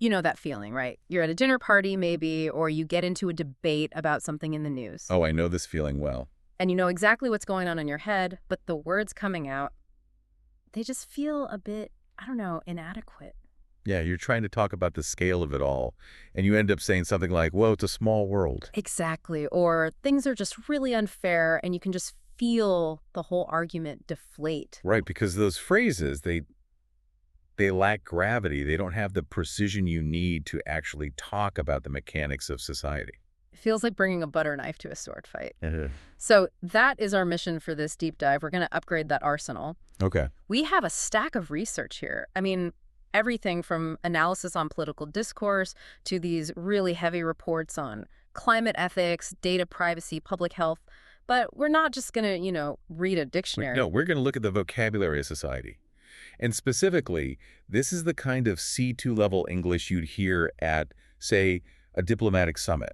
You know that feeling, right? You're at a dinner party, maybe, or you get into a debate about something in the news. Oh, I know this feeling well. And you know exactly what's going on in your head, but the words coming out, they just feel a bit, I don't know, inadequate. Yeah, you're trying to talk about the scale of it all, and you end up saying something like, "Whoa, it's a small world." Exactly. Or things are just really unfair, and you can just feel the whole argument deflate. Right, because those phrases, they lack gravity. They don't have the precision you need to actually talk about the mechanics of society. It feels like bringing a butter knife to a sword fight. Uh, So that is our mission for this deep dive. We're going to upgrade that arsenal. Okay. We have a stack of research here. I mean, everything from analysis on political discourse to these really heavy reports on climate ethics, data privacy, public health. But we're not just going to, read a dictionary. No, we're going to look at the vocabulary of society. And specifically, this is the kind of C2-level English you'd hear at, say, a diplomatic summit.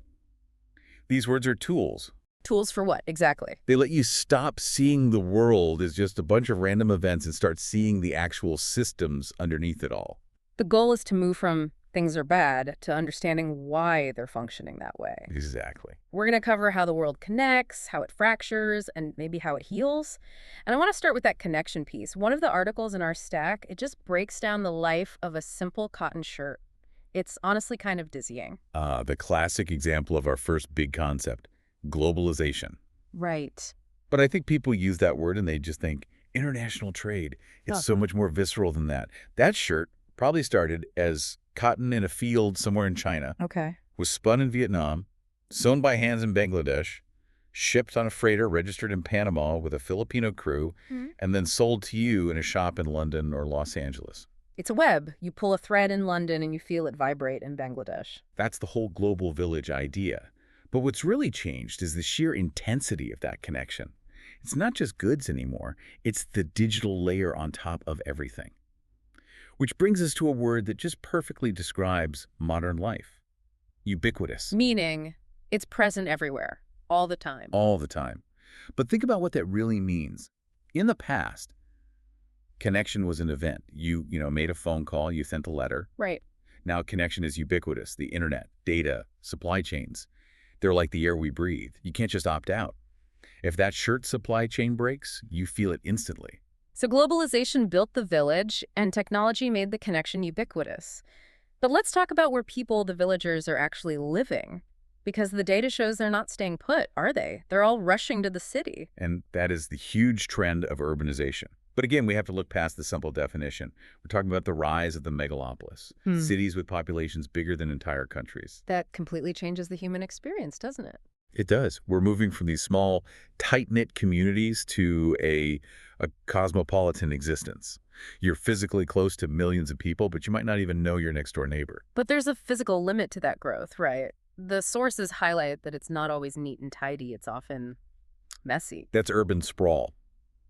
These words are tools. Tools for what, exactly? They let you stop seeing the world as just a bunch of random events and start seeing the actual systems underneath it all. The goal is to move from things are bad to understanding why they're functioning that way. Exactly. We're going to cover how the world connects, how it fractures, and maybe how it heals. And I want to start with that connection piece. One of the articles in our stack, it just breaks down the life of a simple cotton shirt. It's honestly kind of dizzying. The classic example of our first big concept, globalization. Right. But I think people use that word and they just think international trade. It's so much more visceral than that. That shirt probably started as cotton in a field somewhere in China, Okay. was spun in Vietnam, sewn by hands in Bangladesh, shipped on a freighter registered in Panama with a Filipino crew, and then sold to you in a shop in London or Los Angeles. It's a web. You pull a thread in London and you feel it vibrate in Bangladesh. That's the whole global village idea. But what's really changed is the sheer intensity of that connection. It's not just goods anymore. It's the digital layer on top of everything. Which brings us to a word that just perfectly describes modern life. Ubiquitous. Meaning, it's present everywhere, all the time. All the time. But think about what that really means. In the past, connection was an event. You made a phone call, you sent a letter. Right. Now connection is ubiquitous. The internet, data, supply chains. They're like the air we breathe. You can't just opt out. If that shirt supply chain breaks, you feel it instantly. So globalization built the village, and technology made the connection ubiquitous. But let's talk about where people, the villagers, are actually living. Because the data shows they're not staying put, are they? They're all rushing to the city. And that is the huge trend of urbanization. But again, we have to look past the simple definition. We're talking about the rise of the megalopolis, cities with populations bigger than entire countries. That completely changes the human experience, doesn't it? It does. We're moving from these small, tight-knit communities to a cosmopolitan existence. You're physically close to millions of people, but you might not even know your next-door neighbor. But there's a physical limit to that growth, right? The sources highlight that it's not always neat and tidy. It's often messy. That's urban sprawl.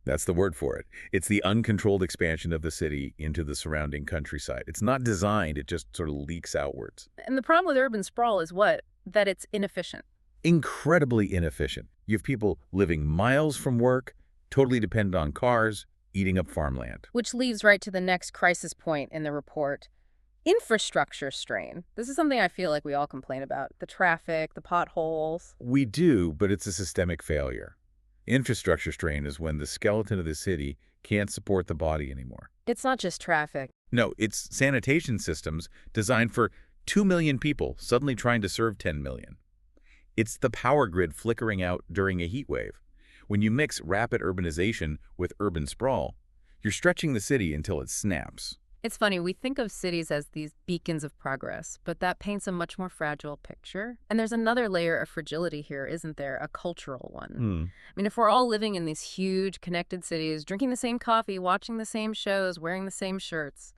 That's the word for it. It's the uncontrolled expansion of the city into the surrounding countryside. It's not designed, it just sort of leaks outwards. And the problem with urban sprawl is what? That it's inefficient. Incredibly inefficient. You have people living miles from work, totally dependent on cars, eating up farmland. Which leads right to the next crisis point in the report. Infrastructure strain. This is something I feel like we all complain about. The traffic, the potholes. We do, but it's a systemic failure. Infrastructure strain is when the skeleton of the city can't support the body anymore. It's not just traffic. No, it's sanitation systems designed for 2 million people suddenly trying to serve 10 million. It's the power grid flickering out during a heat wave. When you mix rapid urbanization with urban sprawl, you're stretching the city until it snaps. It's funny, we think of cities as these beacons of progress, but that paints a much more fragile picture. And there's another layer of fragility here, isn't there? A cultural one. I mean, if we're all living in these huge connected cities, drinking the same coffee, watching the same shows, wearing the same shirts,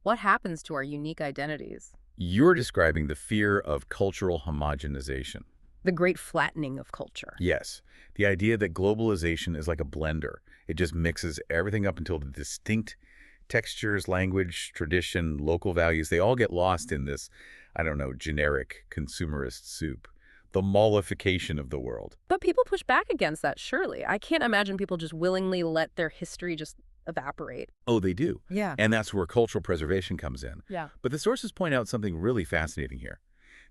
what happens to our unique identities? You're describing the fear of cultural homogenization. The great flattening of culture. Yes, the idea that globalization is like a blender. It just mixes everything up until the distinct textures, language, tradition, local values, they all get lost in this, generic consumerist soup. The mollification of the world. But people push back against that, surely. I can't imagine people just willingly let their history just evaporate. Oh, they do. Yeah. And that's where cultural preservation comes in. Yeah. But the sources point out something really fascinating here.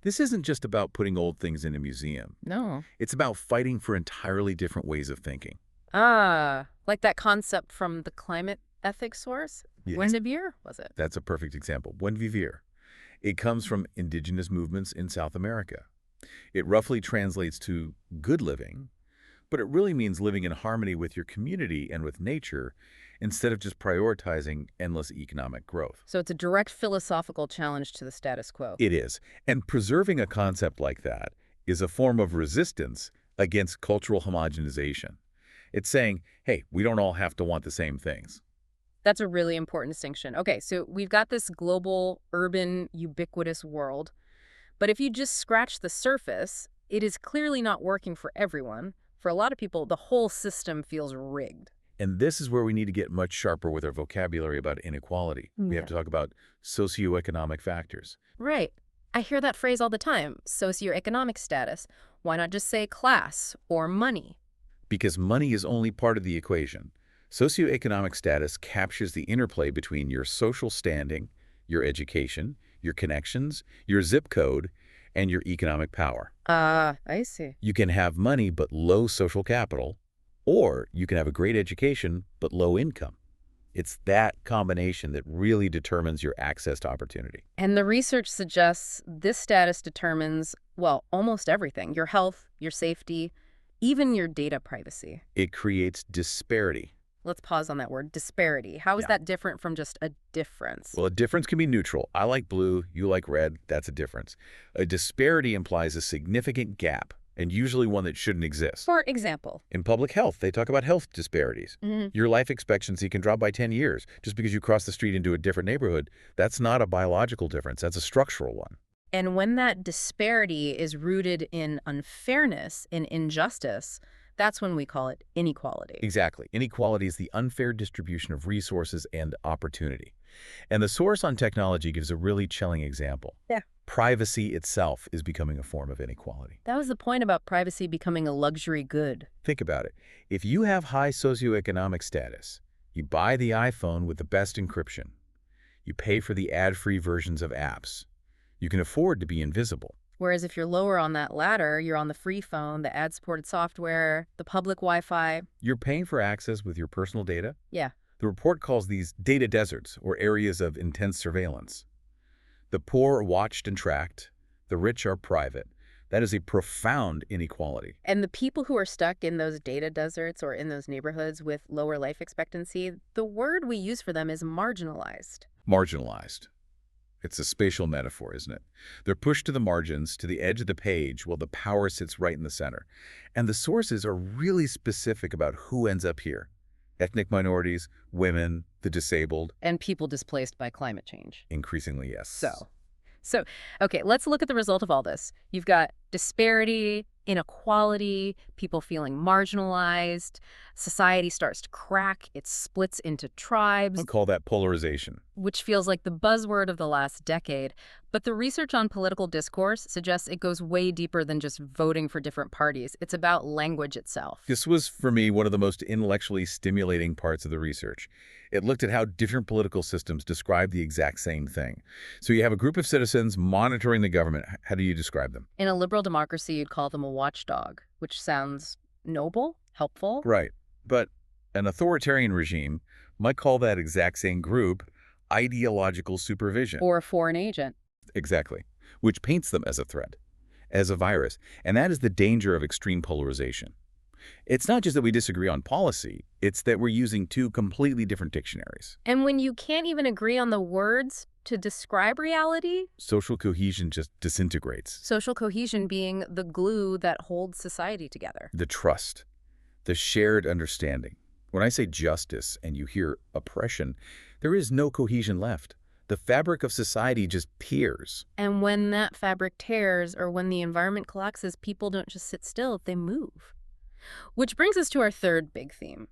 This isn't just about putting old things in a museum. No. It's about fighting for entirely different ways of thinking. Ah, like that concept from the climate ethics source? Yes. Guinevere, was it? That's a perfect example. Buen vivir. It comes from indigenous movements in South America. It roughly translates to good living, but it really means living in harmony with your community and with nature instead of just prioritizing endless economic growth. So it's a direct philosophical challenge to the status quo. It is. And preserving a concept like that is a form of resistance against cultural homogenization. It's saying, hey, we don't all have to want the same things. That's a really important distinction. Okay, so we've got this global, urban, ubiquitous world. But if you just scratch the surface, it is clearly not working for everyone. For a lot of people, the whole system feels rigged. And this is where we need to get much sharper with our vocabulary about inequality. We have to talk about socioeconomic factors. Right. I hear that phrase all the time, socioeconomic status. Why not just say class or money? Because money is only part of the equation. Socioeconomic status captures the interplay between your social standing, your education, your connections, your zip code, and your economic power. I see. You can have money but low social capital, or you can have a great education but low income. It's that combination that really determines your access to opportunity. And the research suggests this status determines, well, almost everything. Your health, your safety, even your data privacy. It creates disparity. Let's pause on that word, disparity. How is that different from just a difference? Well, a difference can be neutral. I like blue, you like red, that's a difference. A disparity implies a significant gap, and usually one that shouldn't exist. For example? In public health, they talk about health disparities. Your life expectancy can drop by 10 years just because you cross the street into a different neighborhood. That's not a biological difference, that's a structural one. And when that disparity is rooted in unfairness, in injustice, that's when we call it inequality. Exactly. Inequality is the unfair distribution of resources and opportunity. And the source on technology gives a really chilling example. Yeah. Privacy itself is becoming a form of inequality. That was the point about privacy becoming a luxury good. Think about it. If you have high socioeconomic status, you buy the iPhone with the best encryption. You pay for the ad-free versions of apps. You can afford to be invisible. Whereas if you're lower on that ladder, you're on the free phone, the ad-supported software, the public Wi-Fi. You're paying for access with your personal data. Yeah. The report calls these data deserts, or areas of intense surveillance. The poor are watched and tracked. The rich are private. That is a profound inequality. And the people who are stuck in those data deserts or in those neighborhoods with lower life expectancy, the word we use for them is marginalized. Marginalized. It's a spatial metaphor, isn't it? They're pushed to the margins, to the edge of the page, while the power sits right in the center. And the sources are really specific about who ends up here. Ethnic minorities, women, the disabled. And people displaced by climate change. Increasingly, yes. So, okay, let's look at the result of all this. You've got disparity, inequality, people feeling marginalized, society starts to crack, it splits into tribes. I'll call that polarization. Which feels like the buzzword of the last decade. But the research on political discourse suggests it goes way deeper than just voting for different parties. It's about language itself. This was, for me, one of the most intellectually stimulating parts of the research. It looked at how different political systems describe the exact same thing. So you have a group of citizens monitoring the government. How do you describe them? In a liberal democracy, you'd call them a watchdog, which sounds noble, helpful. Right. But an authoritarian regime might call that exact same group ideological supervision. Or a foreign agent. Exactly. Which paints them as a threat, as a virus. And that is the danger of extreme polarization. It's not just that we disagree on policy, it's that we're using two completely different dictionaries. And when you can't even agree on the words to describe reality, social cohesion just disintegrates. Social cohesion being the glue that holds society together. The trust, the shared understanding. When I say justice and you hear oppression, there is no cohesion left. The fabric of society just tears. And when that fabric tears or when the environment collapses, people don't just sit still, they move. Which brings us to our third big theme,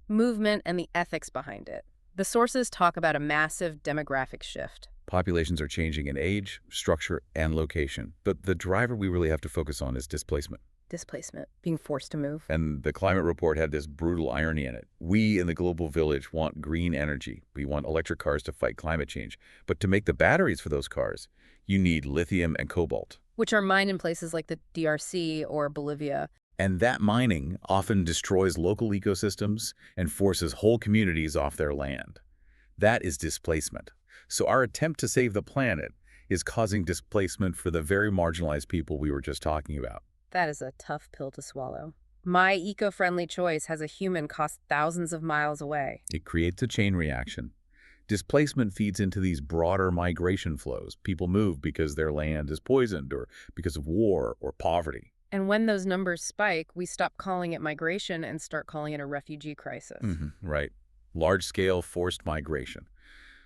movement and the ethics behind it. The sources talk about a massive demographic shift. Populations are changing in age, structure, and location. But the driver we really have to focus on is displacement. Displacement, being forced to move. And the climate report had this brutal irony in it. We in the global village want green energy. We want electric cars to fight climate change. But to make the batteries for those cars, you need lithium and cobalt. Which are mined in places like the DRC or Bolivia. And that mining often destroys local ecosystems and forces whole communities off their land. That is displacement. So our attempt to save the planet is causing displacement for the very marginalized people we were just talking about. That is a tough pill to swallow. My eco-friendly choice has a human cost thousands of miles away. It creates a chain reaction. Displacement feeds into these broader migration flows. People move because their land is poisoned or because of war or poverty. And when those numbers spike, we stop calling it migration and start calling it a refugee crisis. Right. Large-scale forced migration.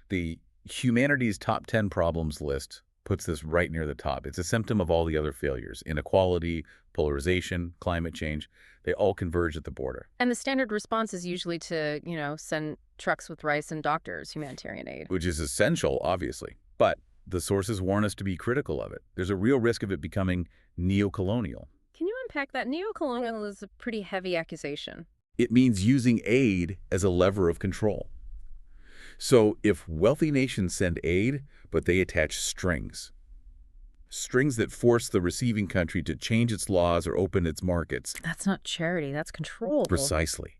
The humanity's top 10 problems list puts this right near the top. It's a symptom of all the other failures. Inequality, polarization, climate change, they all converge at the border. And the standard response is usually to, send trucks with rice and doctors, humanitarian aid. Which is essential, obviously. But the sources warn us to be critical of it. There's a real risk of it becoming neo-colonial. Can you unpack that? Neo-colonial is a pretty heavy accusation. It means using aid as a lever of control. So if wealthy nations send aid, but they attach strings that force the receiving country to change its laws or open its markets. That's not charity, that's control. Precisely.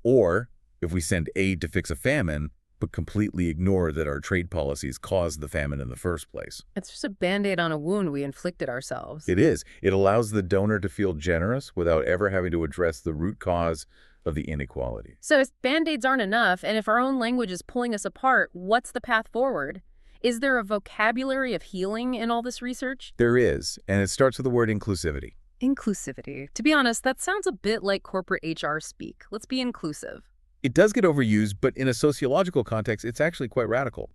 Or if we send aid to fix a famine, but completely ignore that our trade policies caused the famine in the first place. It's just a Band-Aid on a wound we inflicted ourselves. It is. It allows the donor to feel generous without ever having to address the root cause of the inequality. So if Band-Aids aren't enough, and if our own language is pulling us apart, what's the path forward? Is there a vocabulary of healing in all this research? There is, and it starts with the word inclusivity. Inclusivity. To be honest, that sounds a bit like corporate HR speak. Let's be inclusive. It does get overused, but in a sociological context, it's actually quite radical.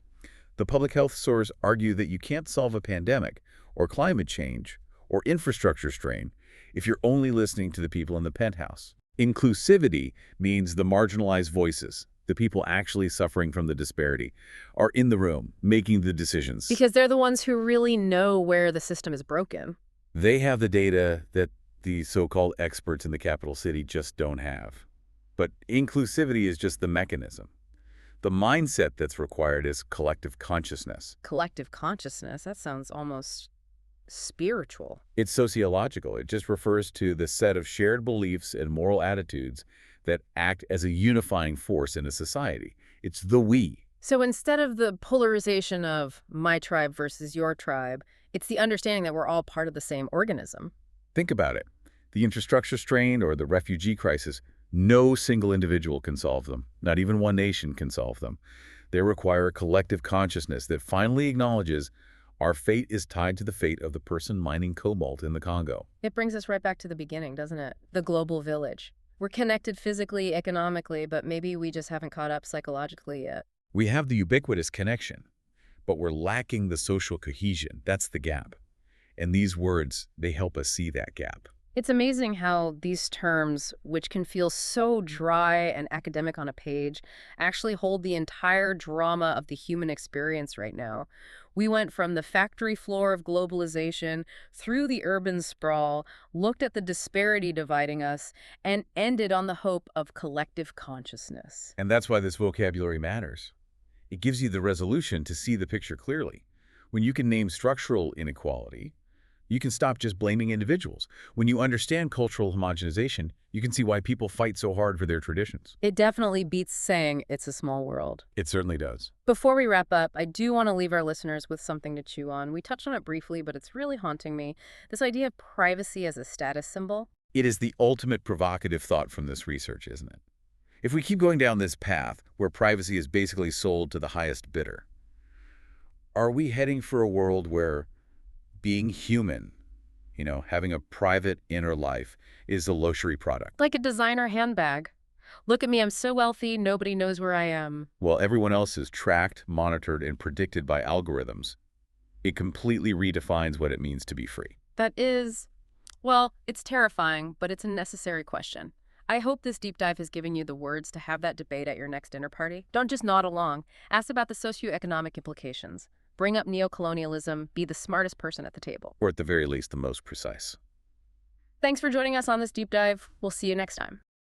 The public health sources argue that you can't solve a pandemic, or climate change, or infrastructure strain if you're only listening to the people in the penthouse. Inclusivity means the marginalized voices, the people actually suffering from the disparity, are in the room making the decisions. Because they're the ones who really know where the system is broken. They have the data that the so-called experts in the capital city just don't have. But inclusivity is just the mechanism. The mindset that's required is collective consciousness. Collective consciousness? That sounds almost spiritual. It's sociological. It just refers to the set of shared beliefs and moral attitudes that act as a unifying force in a society. It's the we. So instead of the polarization of my tribe versus your tribe, it's the understanding that we're all part of the same organism. Think about it. The infrastructure strain or the refugee crisis, no single individual can solve them. Not even one nation can solve them. They require a collective consciousness that finally acknowledges our fate is tied to the fate of the person mining cobalt in the Congo. It brings us right back to the beginning, doesn't it? The global village. We're connected physically, economically, but maybe we just haven't caught up psychologically yet. We have the ubiquitous connection, but we're lacking the social cohesion. That's the gap. And these words, they help us see that gap. It's amazing how these terms, which can feel so dry and academic on a page, actually hold the entire drama of the human experience right now. We went from the factory floor of globalization through the urban sprawl, looked at the disparity dividing us, and ended on the hope of collective consciousness. And that's why this vocabulary matters. It gives you the resolution to see the picture clearly. When you can name structural inequality, you can stop just blaming individuals. When you understand cultural homogenization, you can see why people fight so hard for their traditions. It definitely beats saying it's a small world. It certainly does. Before we wrap up, I do want to leave our listeners with something to chew on. We touched on it briefly, but it's really haunting me. This idea of privacy as a status symbol. It is the ultimate provocative thought from this research, isn't it? If we keep going down this path, where privacy is basically sold to the highest bidder, are we heading for a world where being human, having a private inner life, is a luxury product? Like a designer handbag. Look at me, I'm so wealthy, nobody knows where I am. While everyone else is tracked, monitored, and predicted by algorithms, it completely redefines what it means to be free. That is, well, it's terrifying, but it's a necessary question. I hope this deep dive has given you the words to have that debate at your next dinner party. Don't just nod along. Ask about the socioeconomic implications. Bring up neocolonialism. Be the smartest person at the table. Or at the very least, the most precise. Thanks for joining us on this deep dive. We'll see you next time.